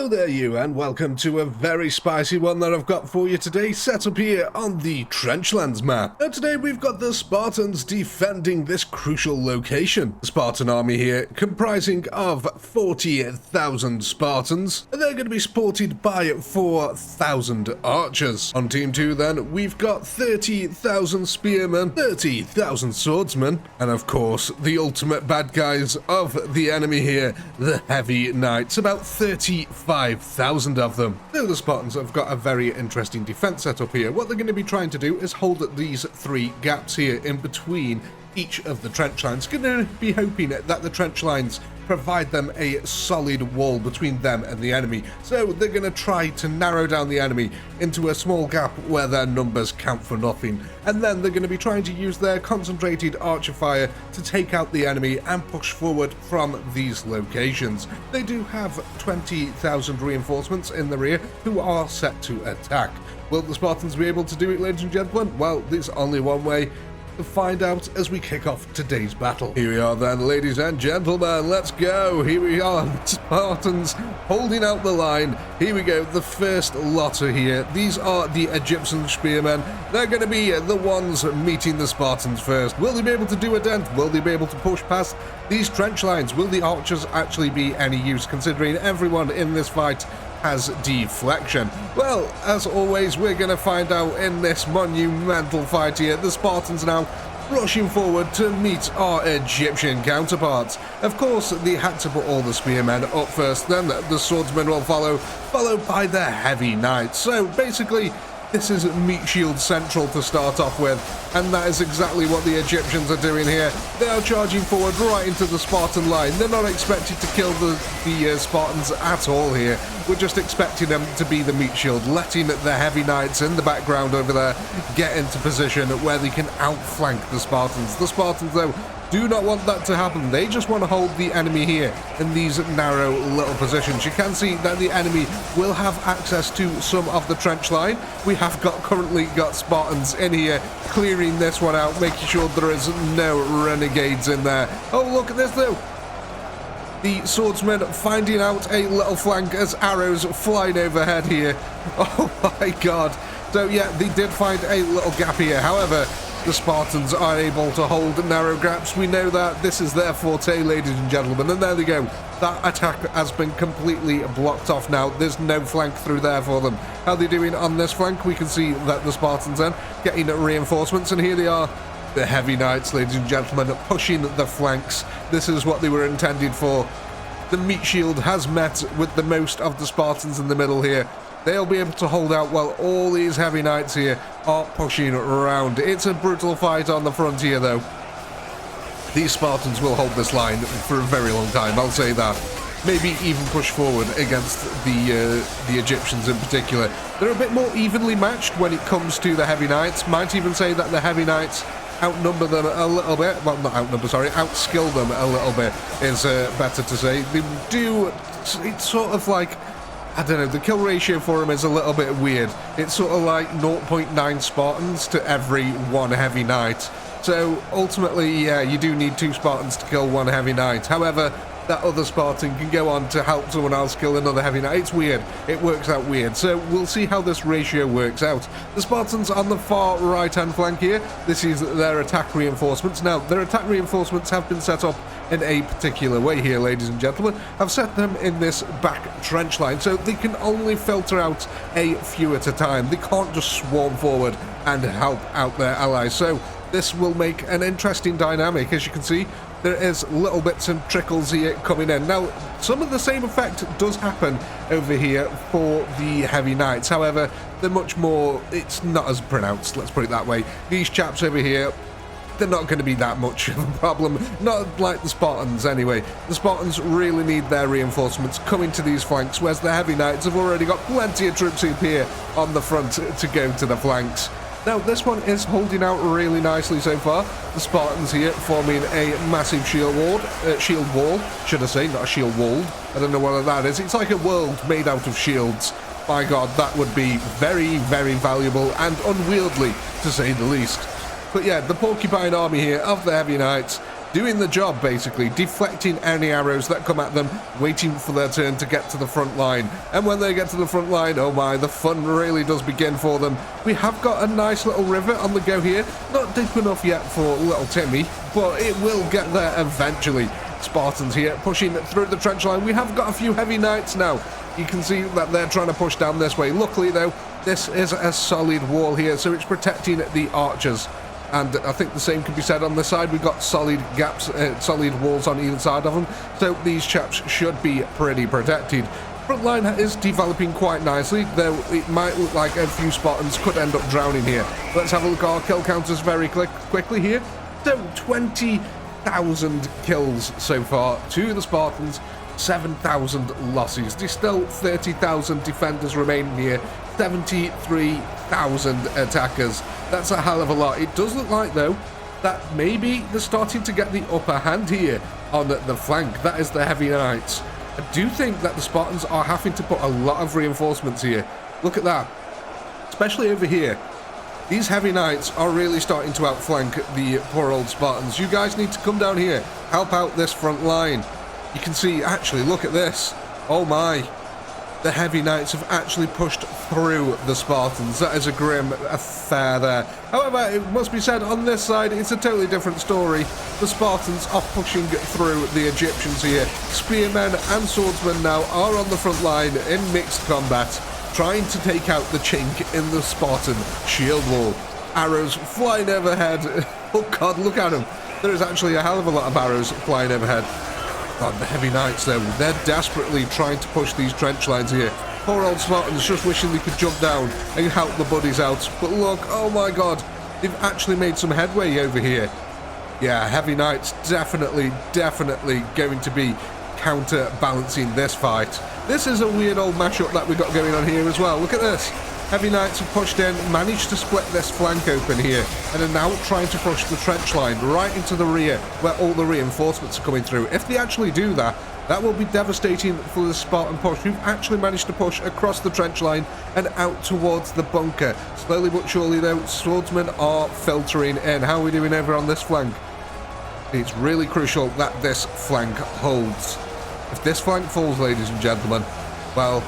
Hello there you, and welcome to a very spicy one that I've got for you today, set up here on the Trenchlands map. Now today we've got the Spartans defending this crucial location. The Spartan army here, comprising of 40,000 Spartans, and they're going to be supported by 4,000 archers. On team 2 then, we've got 30,000 spearmen, 30,000 swordsmen, and of course the ultimate bad guys of the enemy here, the heavy knights, about 35,000 of them. Now the Spartans have got a very interesting defense setup here. What they're going to be trying to do is hold these 3 gaps here in between each of the trench lines. Going to be hoping that the trench lines provide them a solid wall between them and the enemy. So they're going to try to narrow down the enemy into a small gap where their numbers count for nothing. And then they're going to be trying to use their concentrated archer fire to take out the enemy and push forward from these locations. They do have 20,000 reinforcements in the rear who are set to attack. Will the Spartans be able to do it, ladies and gentlemen? Well, there's only one way to find out as we kick off today's battle. Here we are then, ladies and gentlemen, let's go. Here we are, the Spartans holding out the line. Here we go, the first lot are here. These are the Egyptian spearmen. They're going to be the ones meeting the Spartans first. Will they be able to do a dent? Will they be able to push past these trench lines? Will the archers actually be any use, considering everyone in this fight has deflection? Well, as always, we're going to find out in this monumental fight here. The Spartans now rushing forward to meet our Egyptian counterparts. Of course, they had to put all the spearmen up first, then the swordsmen will follow, followed by the heavy knights. So basically, this is meat shield central to start off with, and that is exactly what the Egyptians are doing here. They are charging forward right into the Spartan line. They're not expected to kill the Spartans at all here. We're just expecting them to be the meat shield, letting the heavy knights in the background over there get into position where they can outflank the Spartans. The Spartans, though, do not want that to happen. They just want to hold the enemy here in these narrow little positions. You can see that the enemy will have access to some of the trench line. We have currently got Spartans in here clearing this one out, making sure there is no renegades in there. Oh, look at this though. The swordsmen finding out a little flank as arrows flying overhead here. Oh my god. So yeah, they did find a little gap here. However, the Spartans are able to hold narrow gaps. We know that this is their forte, ladies and gentlemen. And there they go. That attack has been completely blocked off now. There's no flank through there for them. How are they doing on this flank? We can see that the Spartans then getting reinforcements. And here they are, the heavy knights, ladies and gentlemen, pushing the flanks. This is what they were intended for. The meat shield has met with the most of the Spartans in the middle here. They'll be able to hold out while all these heavy knights here are pushing around. It's a brutal fight on the frontier, though. These Spartans will hold this line for a very long time, I'll say that. Maybe even push forward against the Egyptians in particular. They're a bit more evenly matched when it comes to the heavy knights. Might even say that the heavy knights outnumber them a little bit. Well, not outnumber, sorry, outskill them a little bit is better to say. They do, it's sort of like, I don't know, the kill ratio for them is a little bit weird. It's sort of like 0.9 Spartans to every 1 heavy knight. So ultimately, yeah, you do need 2 Spartans to kill 1 heavy knight. However, that other Spartan can go on to help someone else kill another heavy knight. It's weird. It works out weird. So we'll see how this ratio works out. The Spartans on the far right-hand flank here, this is their attack reinforcements. Now, their attack reinforcements have been set up in a particular way here, ladies and gentlemen. I've set them in this back trench line, so they can only filter out a few at a time. They can't just swarm forward and help out their allies. So this will make an interesting dynamic. As you can see, there is little bits and trickles here coming in. Now, some of the same effect does happen over here for the heavy knights. However, they're much more, it's not as pronounced, let's put it that way. These chaps over here, they're not going to be that much of a problem. Not like the Spartans anyway. The Spartans really need their reinforcements coming to these flanks, whereas the heavy knights have already got plenty of troops up here on the front to go to the flanks. Now, this one is holding out really nicely so far. The Spartans here forming a massive shield wall, should I say, not a shield wall. I don't know what that is. It's like a world made out of shields. My God, that would be very, very valuable and unwieldy, to say the least. But yeah, the porcupine army here of the heavy knights doing the job, basically, deflecting any arrows that come at them, waiting for their turn to get to the front line. And when they get to the front line, oh my, the fun really does begin for them. We have got a nice little river on the go here, not deep enough yet for little Timmy, but it will get there eventually. Spartans here pushing through the trench line. We have got a few heavy knights now. You can see that they're trying to push down this way. Luckily though, this is a solid wall here, so it's protecting the archers. And I think the same can be said on this side. We've got solid gaps, solid walls on either side of them, so these chaps should be pretty protected. Front line is developing quite nicely, though it might look like a few Spartans could end up drowning here. Let's have a look at our kill counters very quickly here. So 20,000 kills so far to the Spartans, 7,000 losses. There's still 30,000 defenders remaining here, 73,000 attackers. That's a hell of a lot. It does look like, though, that maybe they're starting to get the upper hand here on the flank. That is the heavy knights. I do think that the Spartans are having to put a lot of reinforcements here. Look at that. Especially over here. These heavy knights are really starting to outflank the poor old Spartans. You guys need to come down here, help out this front line. You can see, actually, look at this. Oh my. The heavy knights have actually pushed through the Spartans. That is a grim affair there. However, it must be said, on this side, it's a totally different story. The Spartans are pushing through the Egyptians here. Spearmen and swordsmen now are on the front line in mixed combat, trying to take out the chink in the Spartan shield wall. Arrows flying overhead. Oh god, look at them. There is actually a hell of a lot of arrows flying overhead. God, the heavy knights though, they're desperately trying to push these trench lines here. Poor old Spartans just wishing they could jump down and help the buddies out. But look, oh my god, they've actually made some headway over here. Yeah, heavy knights definitely going to be counterbalancing this fight. This is a weird old mashup that we got going on here as well. Look at this. Heavy knights have pushed in, managed to split this flank open here, and are now trying to push the trench line right into the rear where all the reinforcements are coming through. If they actually do that, that will be devastating for the Spartan push. We've actually managed to push across the trench line and out towards the bunker. Slowly but surely though, swordsmen are filtering in. How are we doing over on this flank? It's really crucial that this flank holds. If this flank falls, ladies and gentlemen, well,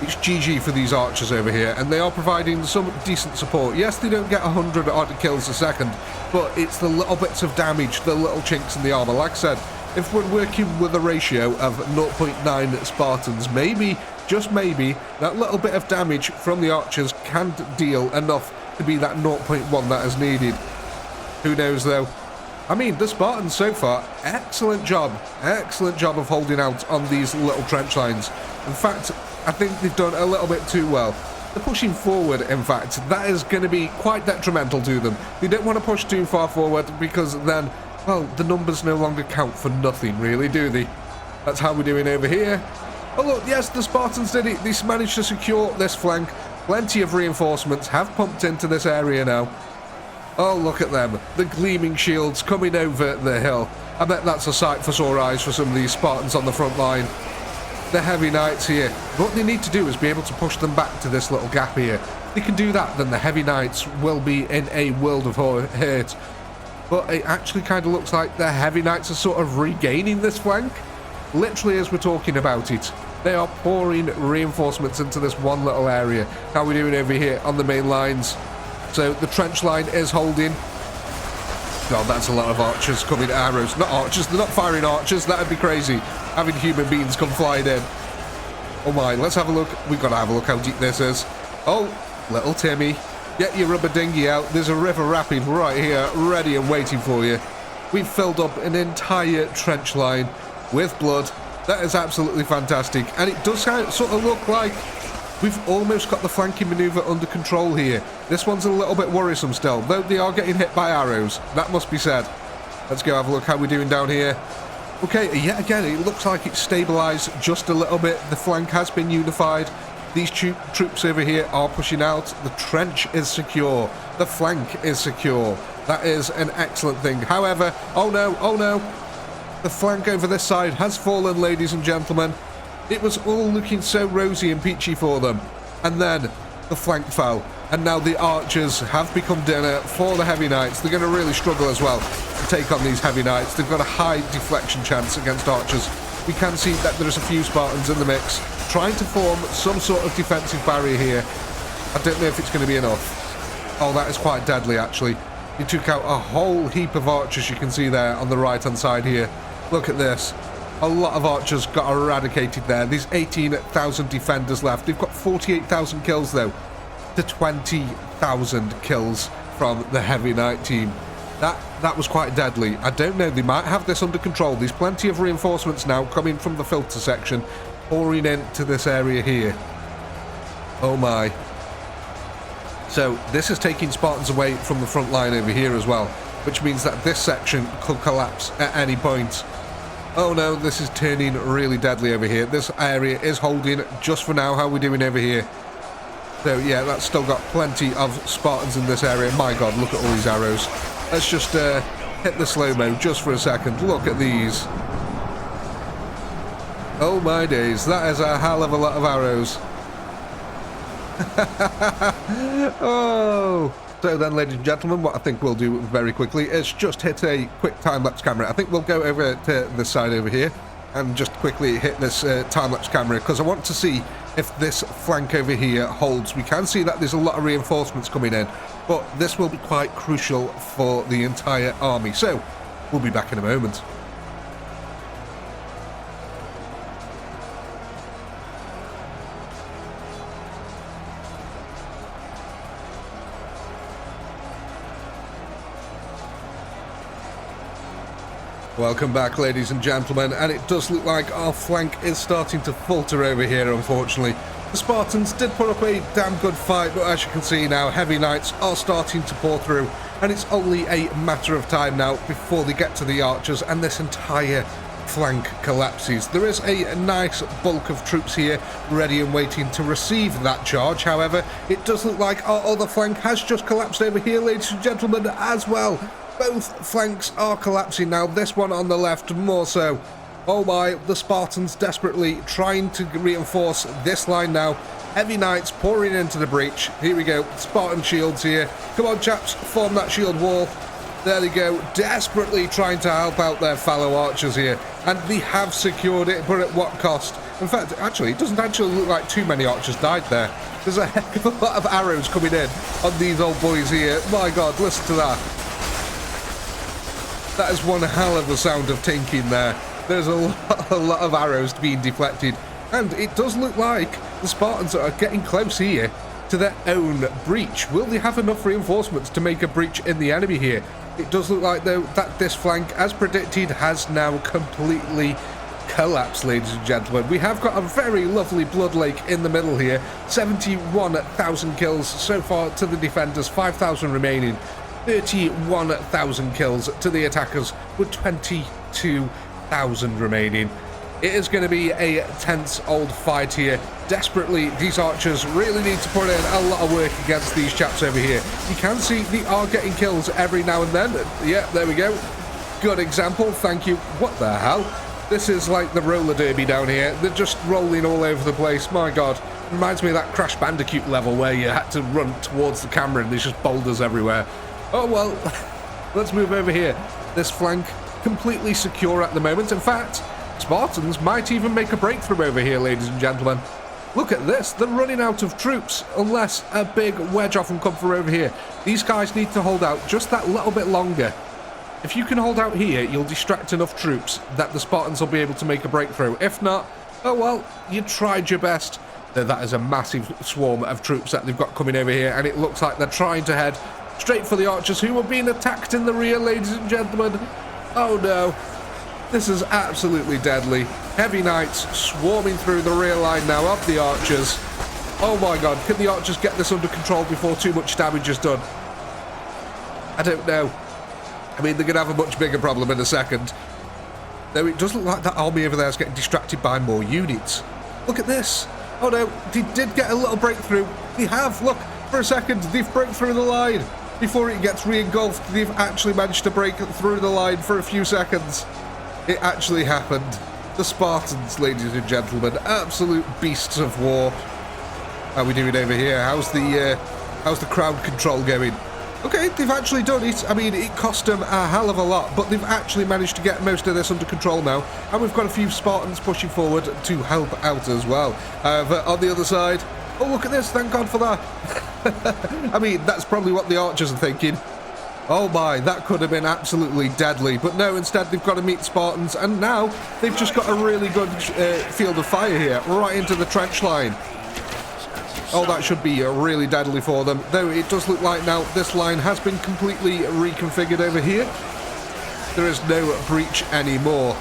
it's GG for these archers over here, and they are providing some decent support. Yes, they don't get 100 odd kills a second, but it's the little bits of damage, the little chinks in the armor. Like I said, if we're working with a ratio of 0.9 Spartans, maybe, just maybe, that little bit of damage from the archers can deal enough to be that 0.1 that is needed. Who knows, though? I mean, the Spartans so far, excellent job of holding out on these little trench lines. In fact, I think they've done a little bit too well. They're pushing forward, in fact. That is going to be quite detrimental to them. They don't want to push too far forward because then, well, the numbers no longer count for nothing, really, do they? That's how we're doing over here. Oh, look, yes, the Spartans did it. They managed to secure this flank. Plenty of reinforcements have pumped into this area now. Oh, look at them. The gleaming shields coming over the hill. I bet that's a sight for sore eyes for some of these Spartans on the front line. The heavy knights here. What they need to do is be able to push them back to this little gap here. If they can do that, then the heavy knights will be in a world of hurt. But it actually kind of looks like the heavy knights are sort of regaining this flank. Literally as we're talking about it. They are pouring reinforcements into this one little area. How are we doing over here on the main lines? So the trench line is holding. God, that's a lot of archers coming arrows. Not archers, they're not firing archers. That'd be crazy, having human beings come flying in. Oh my, let's have a look. We've got to have a look how deep this is. Oh, little Timmy, get your rubber dinghy out. There's a river rapid right here, ready and waiting for you. We've filled up an entire trench line with blood. That is absolutely fantastic. And it does sort of look like we've almost got the flanking maneuver under control here. This one's a little bit worrisome still, though they are getting hit by arrows. That must be said. Let's go have a look how we're doing down here. Okay, yet again, it looks like it's stabilised just a little bit. The flank has been unified. These troops over here are pushing out. The trench is secure. The flank is secure. That is an excellent thing. However, oh no, the flank over this side has fallen, ladies and gentlemen. It was all looking so rosy and peachy for them. And then the flank fell. And now the archers have become dinner for the heavy knights. They're going to really struggle as well to take on these heavy knights. They've got a high deflection chance against archers. We can see that there's a few Spartans in the mix, trying to form some sort of defensive barrier here. I don't know if it's going to be enough. Oh, that is quite deadly, actually. He took out a whole heap of archers, you can see there on the right-hand side here. Look at this. A lot of archers got eradicated there. There's 18,000 defenders left. They've got 48,000 kills, though, to 20,000 kills from the heavy knight team. That was quite deadly. I don't know, they might have this under control. There's plenty of reinforcements now coming from the filter section, pouring into this area here. Oh my. So this is taking Spartans away from the front line over here as well, which means that this section could collapse at any point. Oh no, this is turning really deadly over here. This area is holding just for now. How are we doing over here? So yeah, that's still got plenty of Spartans in this area. My god, look at all these arrows. Let's just hit the slow-mo just for a second. Look at these. Oh my days, that is a hell of a lot of arrows. Oh. So then, ladies and gentlemen, what I think we'll do very quickly is just hit a quick time-lapse camera. I think we'll go over to this side over here and just quickly hit this time-lapse camera, because I want to see if this flank over here holds. We can see that there's a lot of reinforcements coming in, but this will be quite crucial for the entire army. So we'll be back in a moment. Welcome back, ladies and gentlemen, and it does look like our flank is starting to falter over here, unfortunately. The Spartans did put up a damn good fight, but as you can see now, heavy knights are starting to pour through, and it's only a matter of time now before they get to the archers and this entire flank collapses. There is a nice bulk of troops here ready and waiting to receive that charge. However, it does look like our other flank has just collapsed over here, ladies and gentlemen, as well. Both flanks are collapsing now, this one on the left more so. Oh my, the Spartans desperately trying to reinforce this line now. Heavy knights pouring into the breach. Here we go, Spartan shields here. Come on chaps, form that shield wall. There they go, desperately trying to help out their fellow archers here. And they have secured it, but at what cost? In fact, actually, it doesn't actually look like too many archers died there. There's a heck of a lot of arrows coming in on these old boys here. My god, listen to that. That is one hell of a sound of tinking there. There's a lot of arrows being deflected. And it does look like the Spartans are getting close here to their own breach. Will they have enough reinforcements to make a breach in the enemy here? It does look like, though, that this flank, as predicted, has now completely collapsed, ladies and gentlemen. We have got a very lovely blood lake in the middle here. 71,000 kills so far to the defenders, 5,000 remaining. 31,000 kills to the attackers with 22,000 remaining. It is going to be a tense old fight here. Desperately, these archers really need to put in a lot of work against these chaps over here. You can see they are getting kills every now and then. Yeah, there we go. Good example, thank you. What the hell? This is like the roller derby down here. They're just rolling all over the place. My god. Reminds me of that Crash Bandicoot level where you had to run towards the camera and there's just boulders everywhere. Oh well, let's move over here. This flank completely secure at the moment. In fact, Spartans might even make a breakthrough over here, ladies and gentlemen. Look at this, they're running out of troops unless a big wedge off them come from over here. These guys need to hold out just that little bit longer. If you can hold out here, you'll distract enough troops that the Spartans will be able to make a breakthrough. If not, oh well, you tried your best. That is a massive swarm of troops that they've got coming over here, and it looks like they're trying to head straight for the archers, who are being attacked in the rear, ladies and gentlemen. Oh no, this is absolutely deadly. Heavy knights swarming through the rear line now of the archers. Oh my god, can the archers get this under control before too much damage is done? I don't know. I mean, they're going to have a much bigger problem in a second. Though it does look like that army over there is getting distracted by more units. Look at this. Oh no, they did get a little breakthrough. They have, look, for a second, they've broke through the line. Before it gets re-engulfed, they've actually managed to break through the line for a few seconds. It actually happened. The Spartans, ladies and gentlemen, absolute beasts of war. How are we doing over here? How's the How's the crowd control going? Okay, they've actually done it. I mean, it cost them a hell of a lot, but they've actually managed to get most of this under control now. And we've got a few Spartans pushing forward to help out as well. However, on the other side, oh, look at this. Thank God for that. I mean, that's probably what the archers are thinking. Oh my, that could have been absolutely deadly. But no, instead they've got to meet Spartans. And now they've just got a really good field of fire here, right into the trench line. Oh, that should be really deadly for them. Though it does look like now this line has been completely reconfigured over here. There is no breach anymore.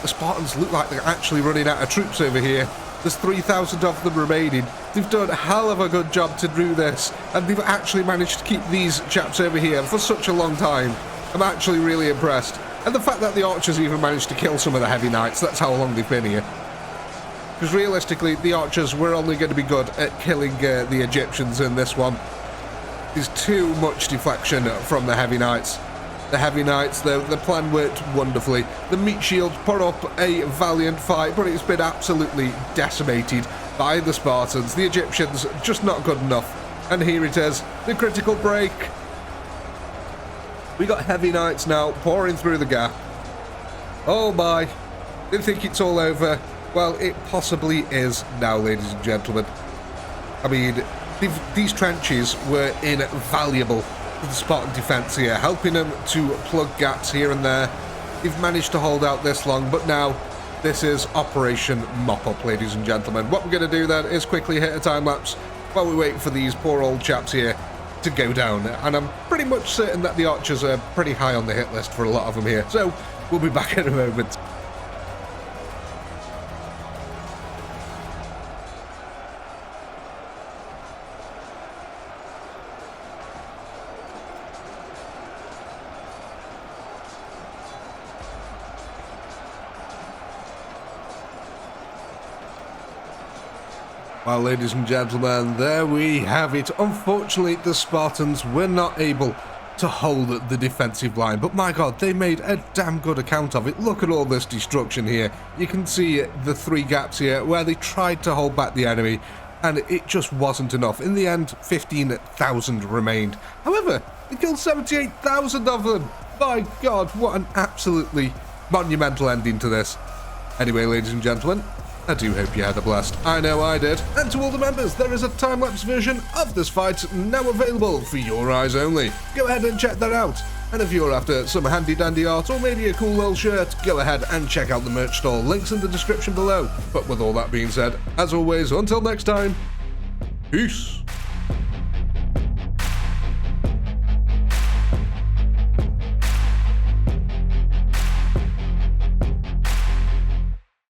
The Spartans look like they're actually running out of troops over here. There's 3,000 of them remaining. They've done a hell of a good job to do this. And they've actually managed to keep these chaps over here for such a long time. I'm actually really impressed. And the fact that the archers even managed to kill some of the heavy knights, that's how long they've been here. Because realistically, the archers were only going to be good at killing the Egyptians in this one. There's too much deflection from the heavy knights. The heavy knights, the plan worked wonderfully. The meat shield put up a valiant fight, but it's been absolutely decimated by the Spartans. The Egyptians just not good enough. And here it is, the critical break. We got heavy knights now pouring through the gap. Oh my, they think it's all over. Well, it possibly is now, ladies and gentlemen. I mean, these trenches were invaluable to the Spartan defense here, helping them to plug gaps here and there. They've managed to hold out this long, but now this is Operation Mop-Up, ladies and gentlemen. What we're going to do then is quickly hit a time-lapse while we wait for these poor old chaps here to go down. And I'm pretty much certain that the archers are pretty high on the hit list for a lot of them here. So, we'll be back in a moment. Well, ladies and gentlemen, there we have it. Unfortunately, the Spartans were not able to hold the defensive line, but my God, they made a damn good account of it. Look at all this destruction here. You can see the 3 gaps here where they tried to hold back the enemy, and it just wasn't enough. In the end, 15,000 remained. However, they killed 78,000 of them. My God, what an absolutely monumental ending to this. Anyway, ladies and gentlemen, I do hope you had a blast. I know I did. And to all the members, there is a time-lapse version of this fight now available for your eyes only. Go ahead and check that out. And if you're after some handy-dandy art or maybe a cool little shirt, go ahead and check out the merch store. Links in the description below. But with all that being said, as always, until next time, peace.